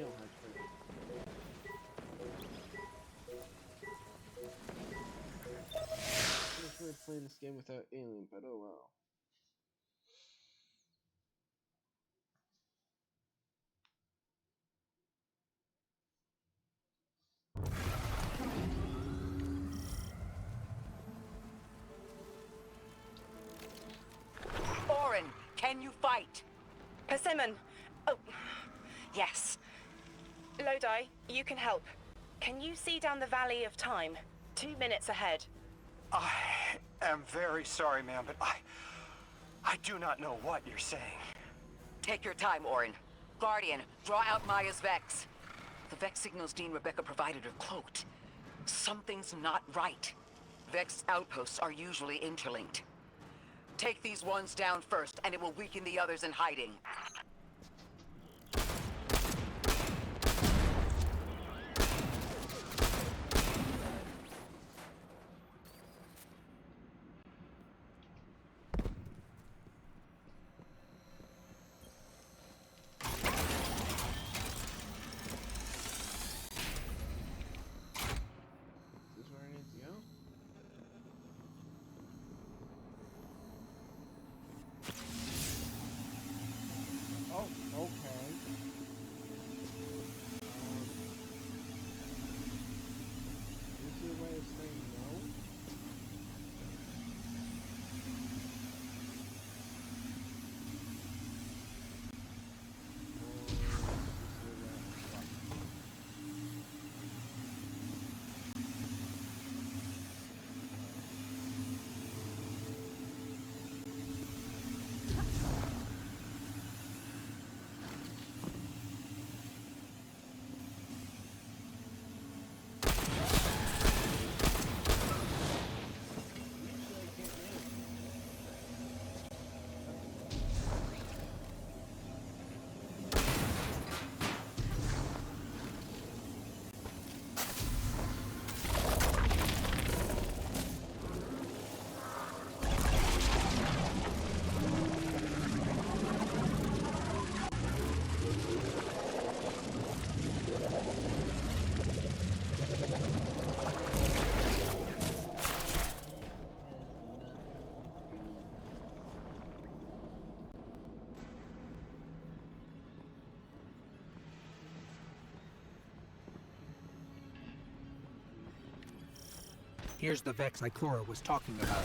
know how to play. I wish we were playing this game without Alien, but oh well. Orin, can you fight? Persimmon! Oh, yes. Lodi, you can help. Can you see down the Valley of Time? 2 minutes ahead. I am very sorry, ma'am, but I do not know what you're saying. Take your time, Orin. Guardian, draw out Maya's Vex. The Vex signals Dean Rebecca provided are cloaked. Something's not right. Vex outposts are usually interlinked. Take these ones down first, and it will weaken the others in hiding. Is this where I need to go? Oh, okay. Is this your way of saying no? Here's the Vex Ikora was talking about.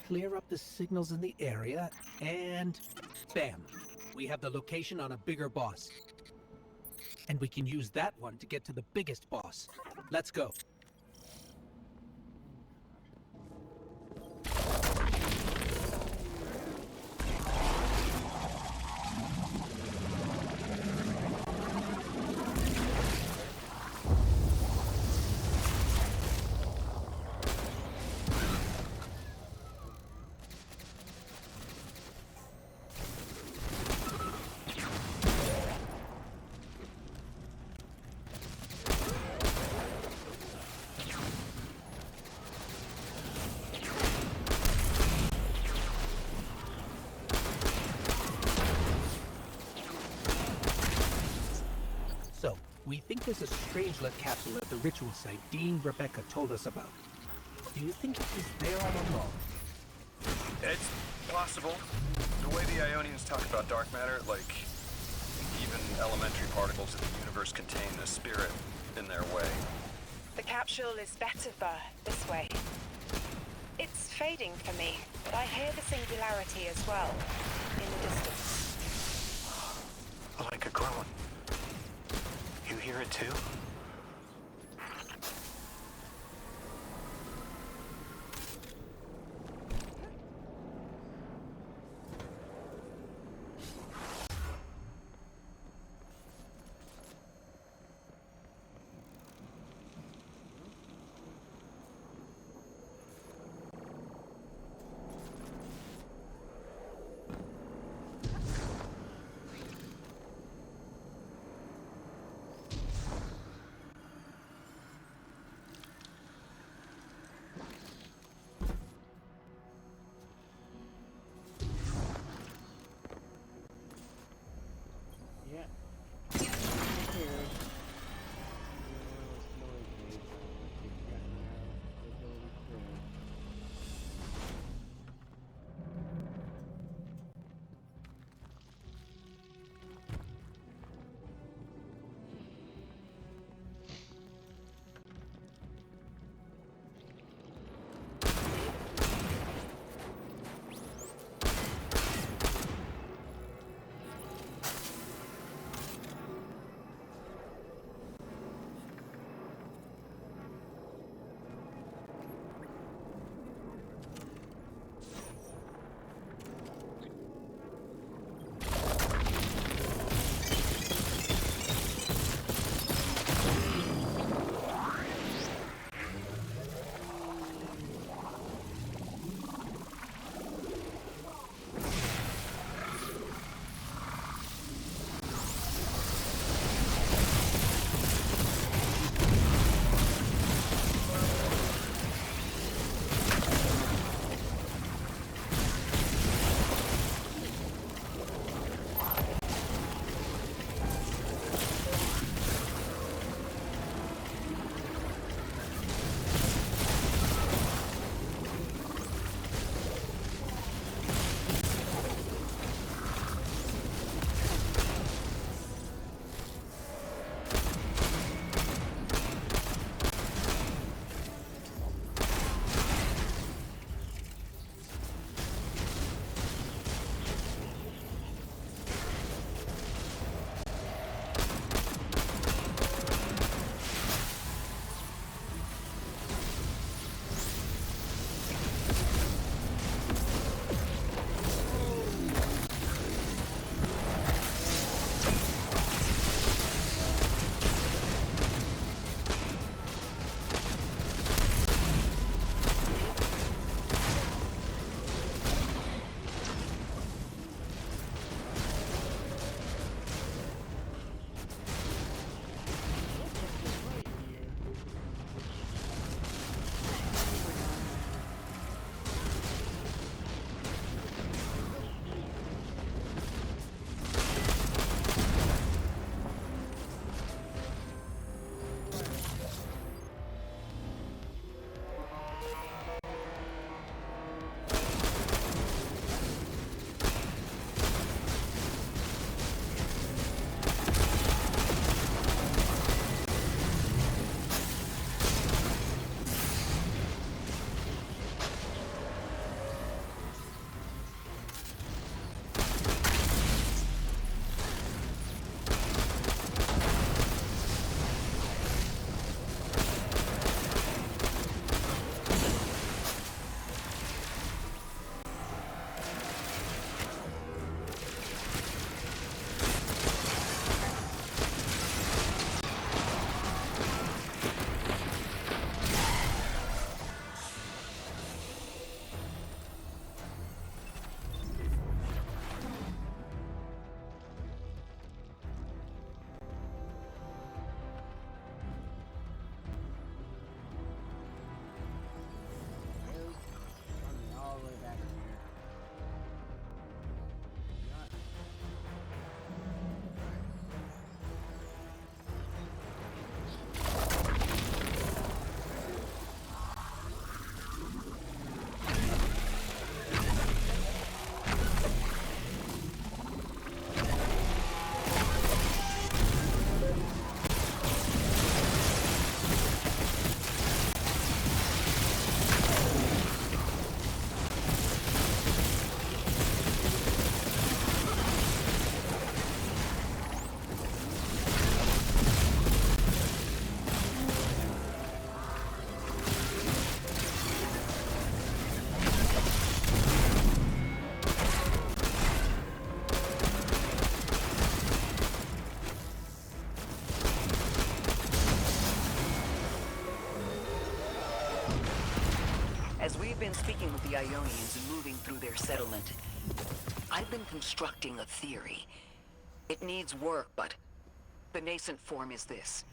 Clear up the signals in the area, and bam! We have the location on a bigger boss. And we can use that one to get to the biggest boss. Let's go. So, we think there's a Strangelet capsule at the ritual site Dean Rebecca told us about. Do you think it is there all along? It's possible. The way the Ionians talk about dark matter, like, even elementary particles in the universe contain a spirit in their way. The capsule is better, Burr, this way. It's fading for me, but I hear the singularity as well, in the distance. Like a groan. You hear it too? We've been speaking with the Ionians and moving through their settlement. I've been constructing a theory. It needs work, but the nascent form is this.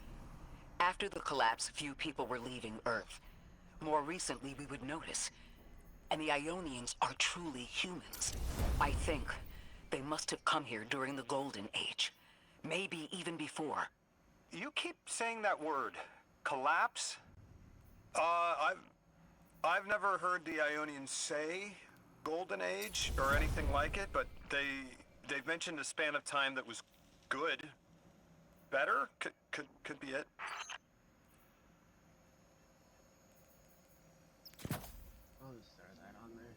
After the collapse, few people were leaving Earth. More recently, we would notice. And the Ionians are truly humans. I think they must have come here during the Golden Age. Maybe even before. You keep saying that word, collapse? I've never heard the Ionians say Golden Age or anything like it, but they've mentioned a span of time that was good. Better? Could be it. I'll just throw that on there.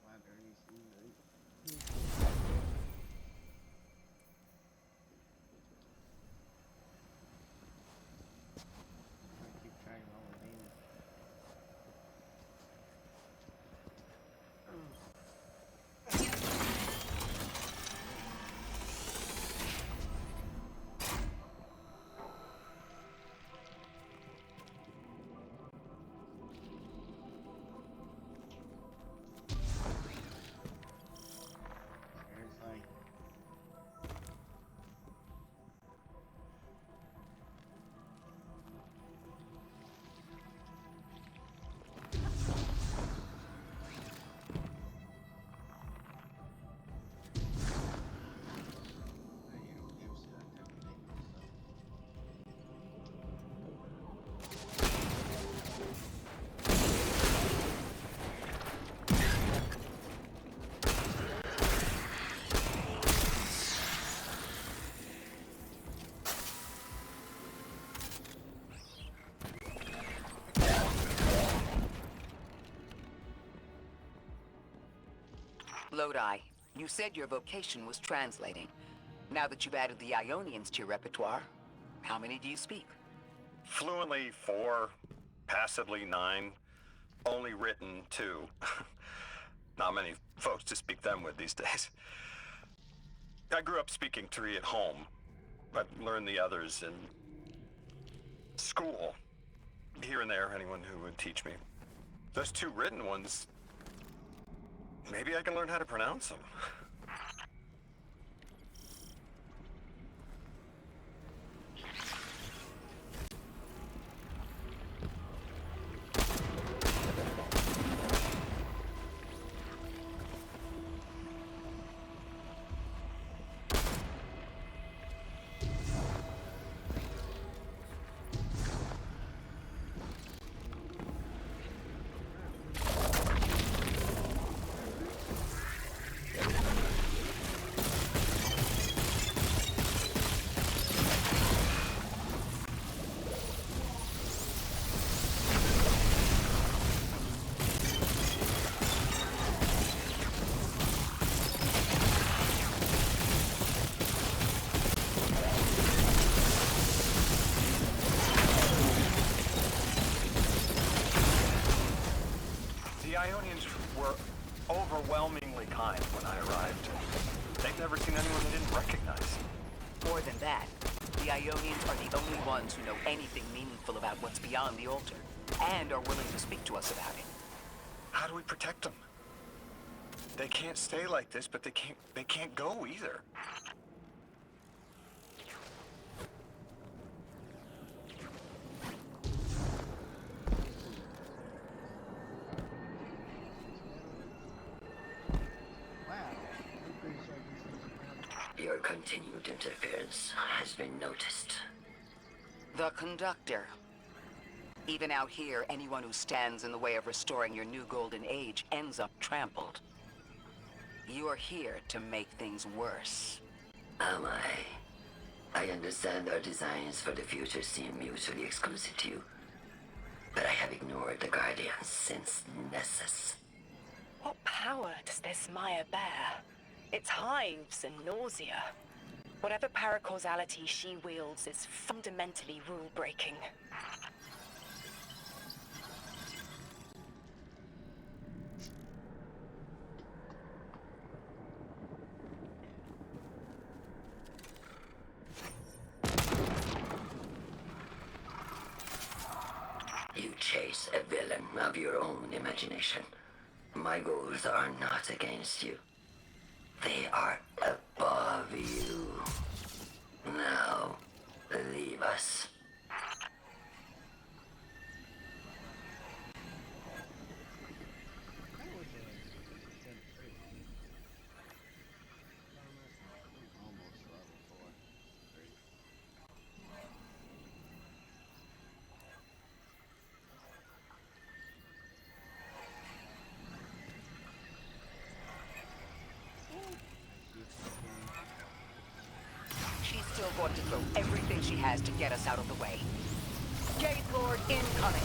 Glad they're easy, right? I keep track of all the names. Seriously. You don't give us that type of name and stuff. Lodi, you said your vocation was translating. Now that you've added the Ionians to your repertoire, how many do you speak? Fluently 4, passively 9, only written 2. Not many folks to speak them with these days. I grew up speaking 3 at home, but learned the others in school. Here and there, anyone who would teach me. Those 2 written ones, maybe I can learn how to pronounce them. The Ionians were overwhelmingly kind when I arrived. They've never seen anyone they didn't recognize. More than that, the Ionians are the only ones who know anything meaningful about what's beyond the altar, and are willing to speak to us about it. How do we protect them? They can't stay like this, but they can't go either. Wow. I'm pretty sure I can see some. Your continued interference has been noticed. The Conductor. Even out here, anyone who stands in the way of restoring your new golden age ends up trampled. You're here to make things worse. Am I? I understand our designs for the future seem mutually exclusive to you. But I have ignored the Guardians since Nessus. What power does this Maya bear? It's hives and nausea. Whatever paracausality she wields is fundamentally rule-breaking. villain of your own imagination. My goals are not against you. They are above you. Now, leave us. I wish I had said free. I'm almost level 4. Great. She's still going to throw everything she has to get us out of the way. Gate Lord incoming.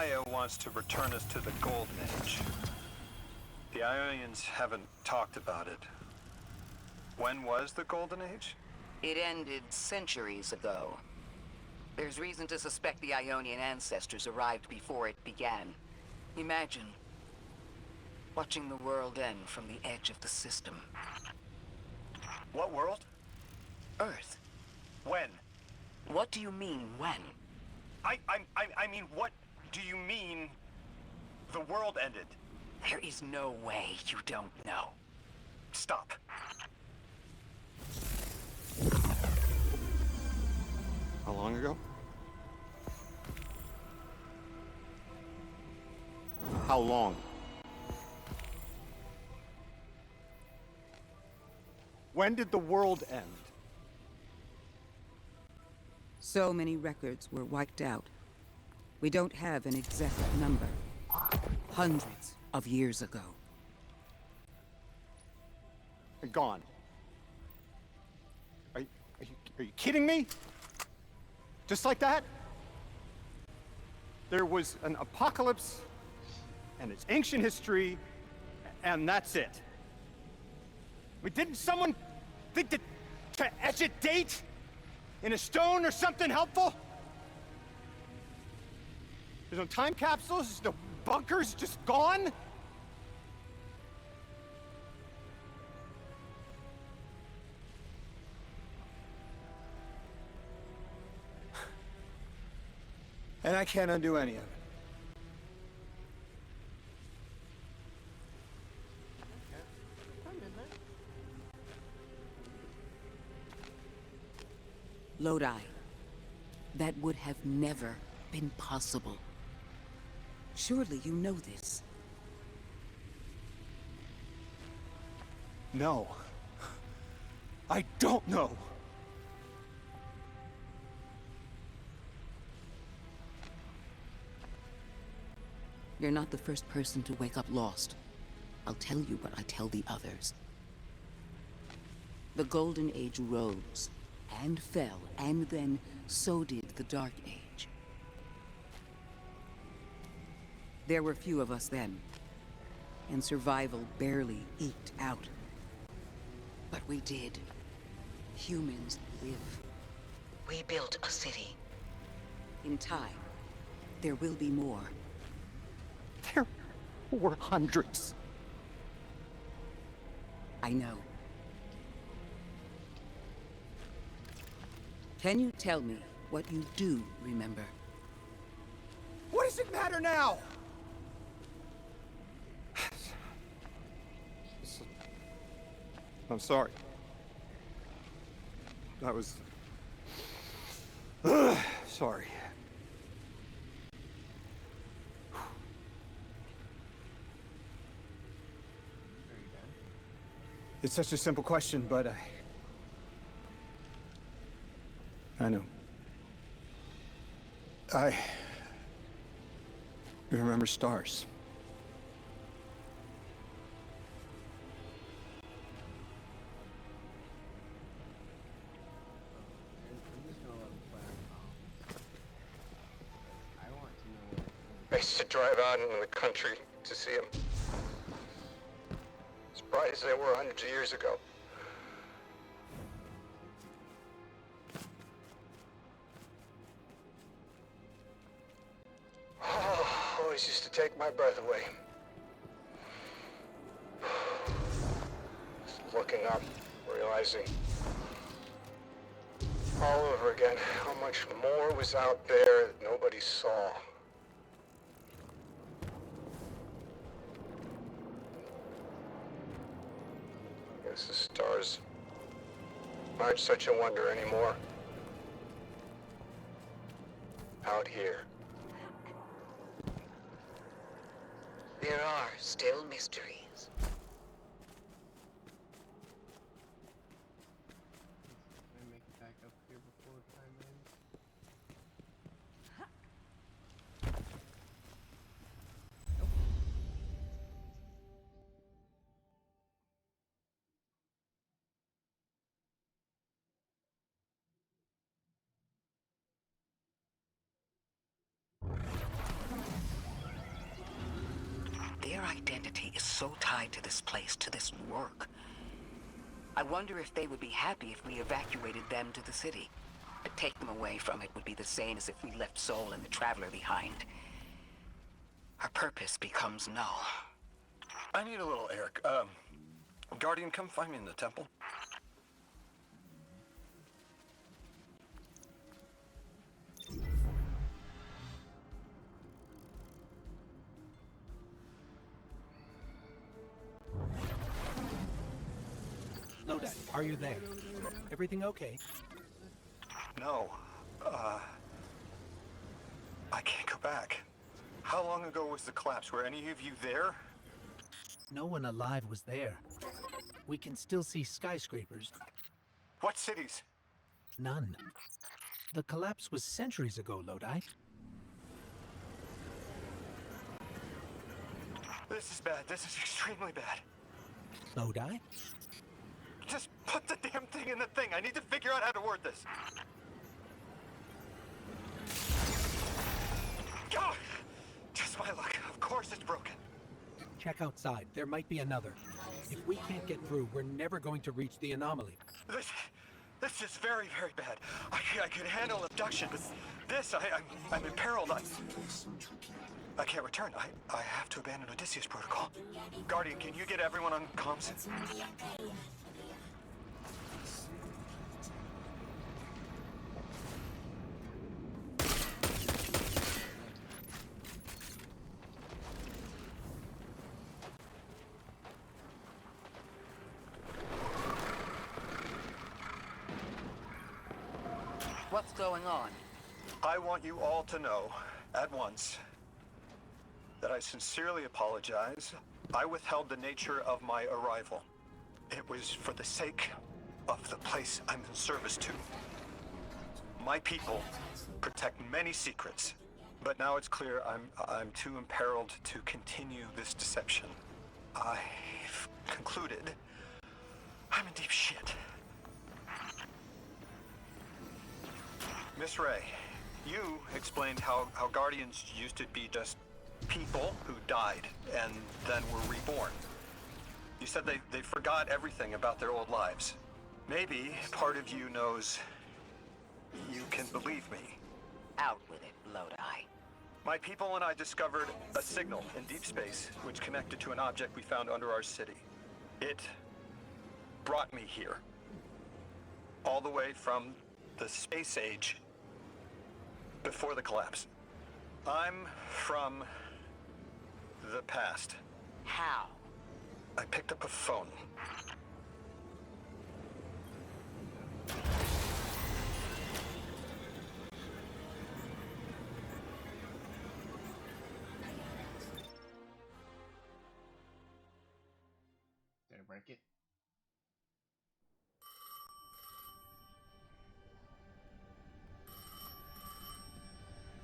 Maya wants to return us to the Golden Age. The Ionians haven't talked about it. When was the Golden Age? It ended centuries ago. There's reason to suspect the Ionian ancestors arrived before it began. Imagine watching the world end from the edge of the system. What world? Earth. When? What do you mean, when? I mean, what do you mean the world ended? There is no way you don't know. Stop. How long ago? How long? When did the world end? So many records were wiped out. We don't have an exact number. Hundreds of years ago. Gone. Are you kidding me? Just like that? There was an apocalypse, and it's ancient history, and that's it. I mean, didn't someone think to etch a date in a stone or something helpful? There's no time capsules, there's no bunkers, just gone? And I can't undo any of it. Lodi. That would have never been possible. Surely you know this. No. I don't know. You're not the first person to wake up lost. I'll tell you what I tell the others. The Golden Age rose, and fell, and then so did the Dark Age. There were few of us then, and survival barely eked out. But we did. Humans live. We built a city. In time, there will be more. There were hundreds. I know. Can you tell me what you do remember? What does it matter now? I'm sorry. I was... sorry. It's such a simple question, but I know. I remember stars. I used to drive out into the country to see them. As bright as they were hundreds of years ago. Oh, always used to take my breath away. Just looking up, realizing all over again how much more was out there that nobody saw. Guess the stars aren't such a wonder anymore. Out here. There are still mysteries. Can I make it back up here before time ends? identity is so tied to this place, to this work. I wonder if they would be happy if we evacuated them to the city. To take them away from it would be the same as if we left Soul and the Traveler behind. Our purpose becomes null. I need a little air. Guardian, come find me in the temple. Lodi, are you there? Everything okay? No. I can't go back. How long ago was the collapse? Were any of you there? No one alive was there. We can still see skyscrapers. What cities? None. The collapse was centuries ago, Lodi. This is bad. This is extremely bad. Lodi? Just put the damn thing in the thing. I need to figure out how to word this. God! Just my luck. Of course it's broken. Check outside. There might be another. If we can't get through, we're never going to reach the anomaly. This is very, very bad. I could handle abduction, but this, I'm imperiled. I can't return. I have to abandon Odysseus Protocol. Guardian, can you get everyone on comms? What's going on? I want you all to know, at once, that I sincerely apologize. I withheld the nature of my arrival. It was for the sake of the place I'm in service to. My people protect many secrets, but now it's clear I'm too imperiled to continue this deception. I've concluded I'm in deep shit. Miss Ray, you explained how Guardians used to be just people who died and then were reborn. You said they forgot everything about their old lives. Maybe part of you knows you can believe me. Out with it, Lodi. My people and I discovered a signal in deep space which connected to an object we found under our city. It brought me here. All the way from the space age before the collapse. I'm from the past. How? I picked up a phone. Did I break it?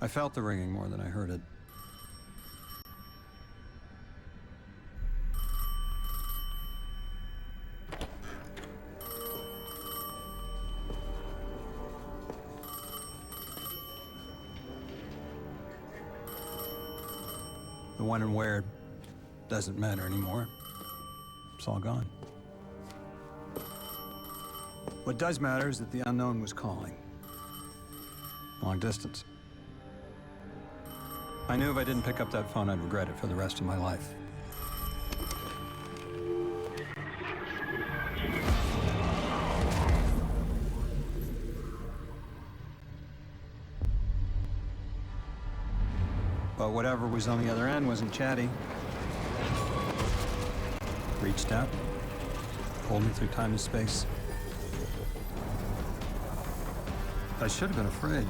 I felt the ringing more than I heard it. The when and where doesn't matter anymore. It's all gone. What does matter is that the unknown was calling. Long distance. I knew if I didn't pick up that phone, I'd regret it for the rest of my life. But whatever was on the other end wasn't chatty. Reached out, pulled me through time and space. I should have been afraid.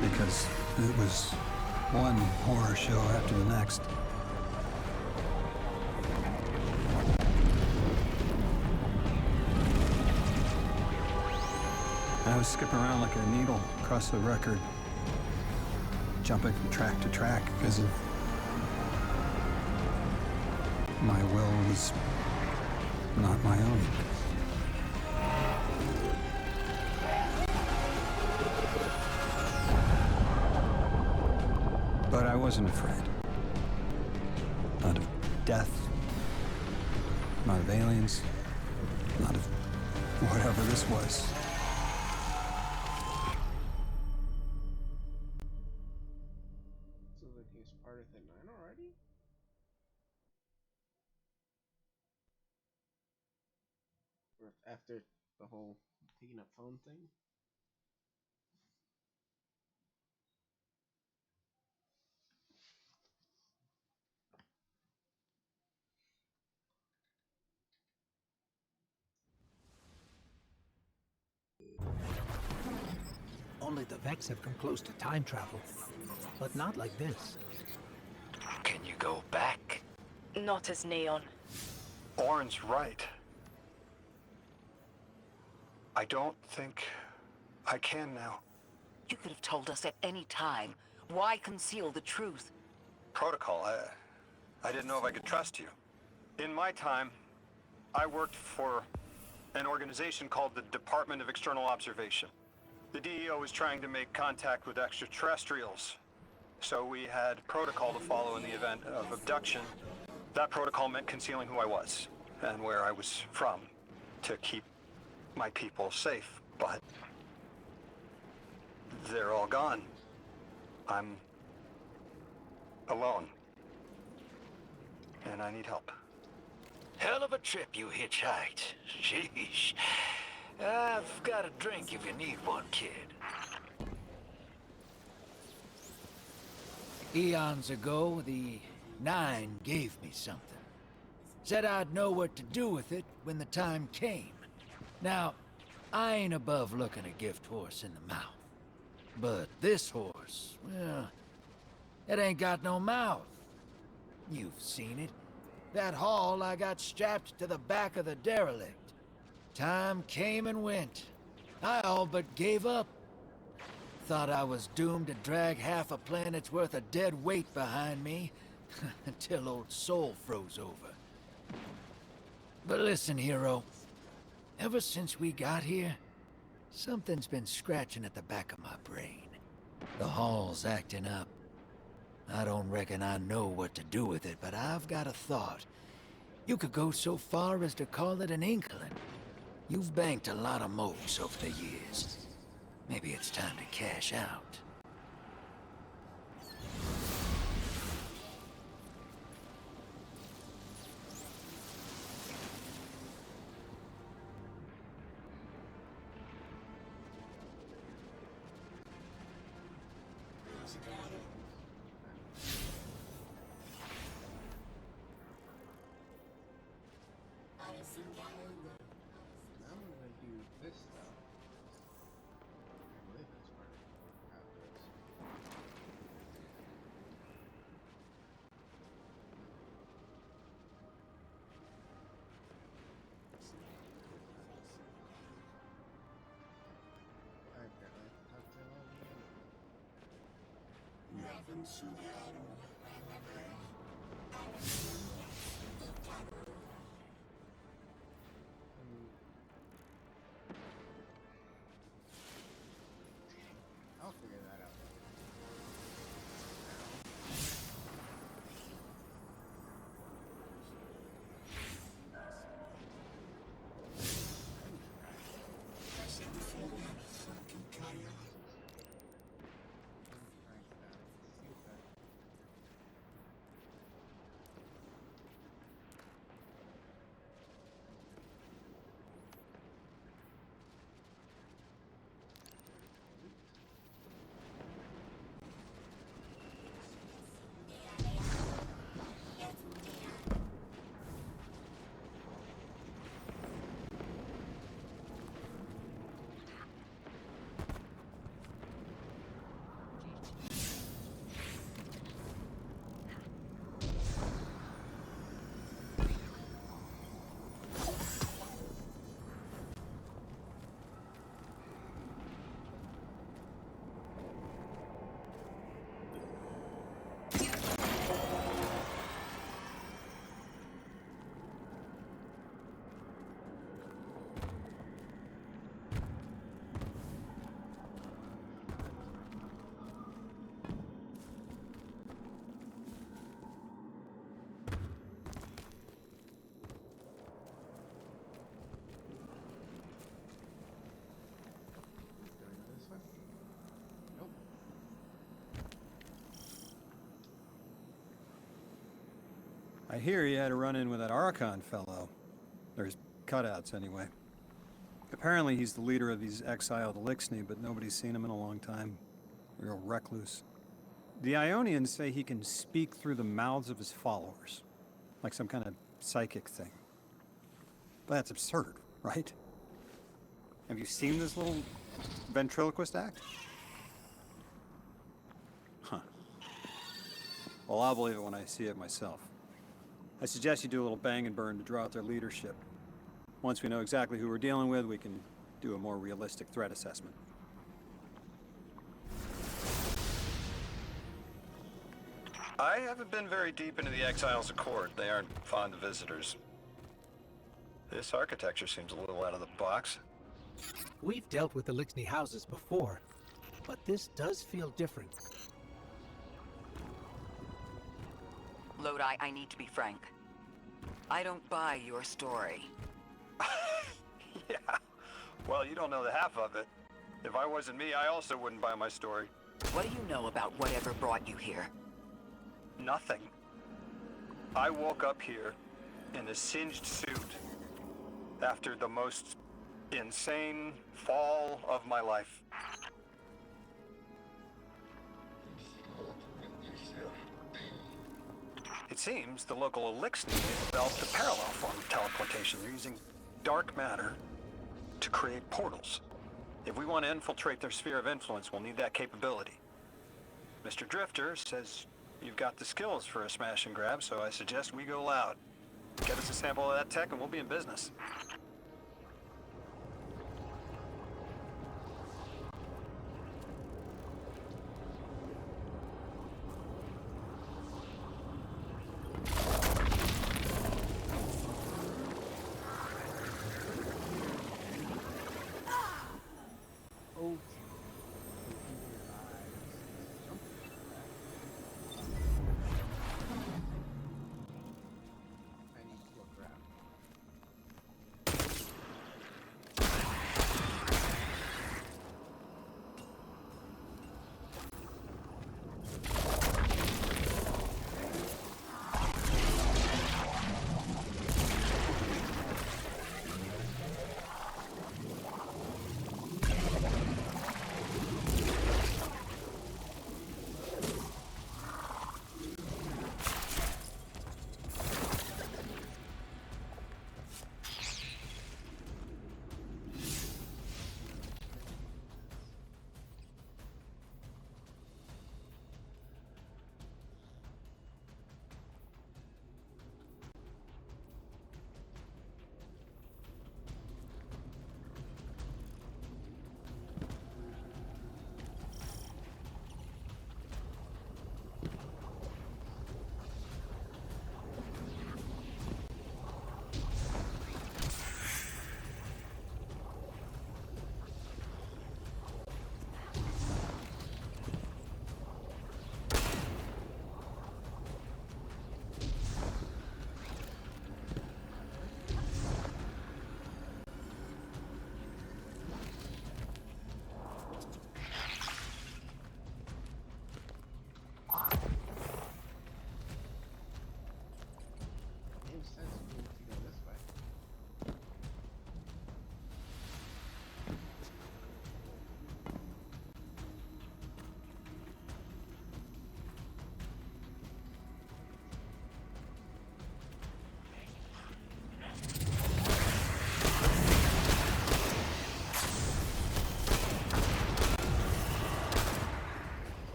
Because it was one horror show after the next. I was skipping around like a needle across the record, jumping from track to track because of my will was not my own. But I wasn't afraid. Not of death, not of aliens, not of whatever this was. So that he's part of the Nine already? Or after the whole picking up phone thing? Only the Vex have come close to time travel, but not like this. Can you go back? Not as Neon. Orin's right. I don't think I can now. You could have told us at any time. Why conceal the truth? Protocol, I didn't know if I could trust you. In my time, I worked for an organization called the Department of External Observation. The DEO was trying to make contact with extraterrestrials, so we had protocol to follow in the event of abduction. That protocol meant concealing who I was and where I was from to keep my people safe, but they're all gone. I'm alone, and I need help. Hell of a trip you hitchhiked. Sheesh. I've got a drink if you need one, kid. Eons ago, the Nine gave me something. Said I'd know what to do with it when the time came. Now, I ain't above looking a gift horse in the mouth. But this horse, well, it ain't got no mouth. You've seen it. That haul I got strapped to the back of the derelict. Time came and went. I all but gave up. Thought I was doomed to drag half a planet's worth of dead weight behind me until old Soul froze over. But listen, hero. Ever since we got here, something's been scratching at the back of my brain. The hall's acting up. I don't reckon I know what to do with it, but I've got a thought. You could go so far as to call it an inkling. You've banked a lot of moves over the years. Maybe it's time to cash out. Now I'm gonna do this stuff. I believe that's part of after this. Alright, I'd like to talk to all I'll figure that out. I hear you had a run-in with that Archon fellow. There's cutouts, anyway. Apparently he's the leader of these exiled Elixni, but nobody's seen him in a long time. Real recluse. The Ionians say he can speak through the mouths of his followers. Like some kind of psychic thing. But that's absurd, right? Have you seen this little ventriloquist act? Huh. Well, I'll believe it when I see it myself. I suggest you do a little bang and burn to draw out their leadership. Once we know exactly who we're dealing with, we can do a more realistic threat assessment. I haven't been very deep into the Exiles Accord. They aren't fond of visitors. This architecture seems a little out of the box. We've dealt with Elixni houses before, but this does feel different. Lodi, I need to be frank. I don't buy your story. Yeah. Well, you don't know the half of it. If I wasn't me, I also wouldn't buy my story. What do you know about whatever brought you here? Nothing. I woke up here in a singed suit after the most insane fall of my life. It seems the local Elixni developed a parallel form of teleportation. They're using dark matter to create portals. If we want to infiltrate their sphere of influence, we'll need that capability. Mr. Drifter says you've got the skills for a smash and grab, so I suggest we go loud. Get us a sample of that tech and we'll be in business. I need to look around.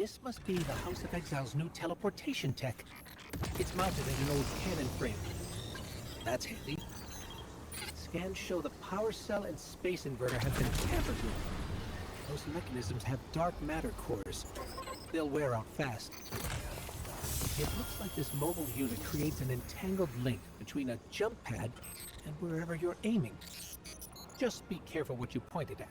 This must be the House of Exile's new teleportation tech. It's mounted in an old cannon frame. That's handy. Scans show the power cell and space inverter have been tampered with. Those mechanisms have dark matter cores. They'll wear out fast. It looks like this mobile unit creates an entangled link between a jump pad and wherever you're aiming. Just be careful what you pointed at.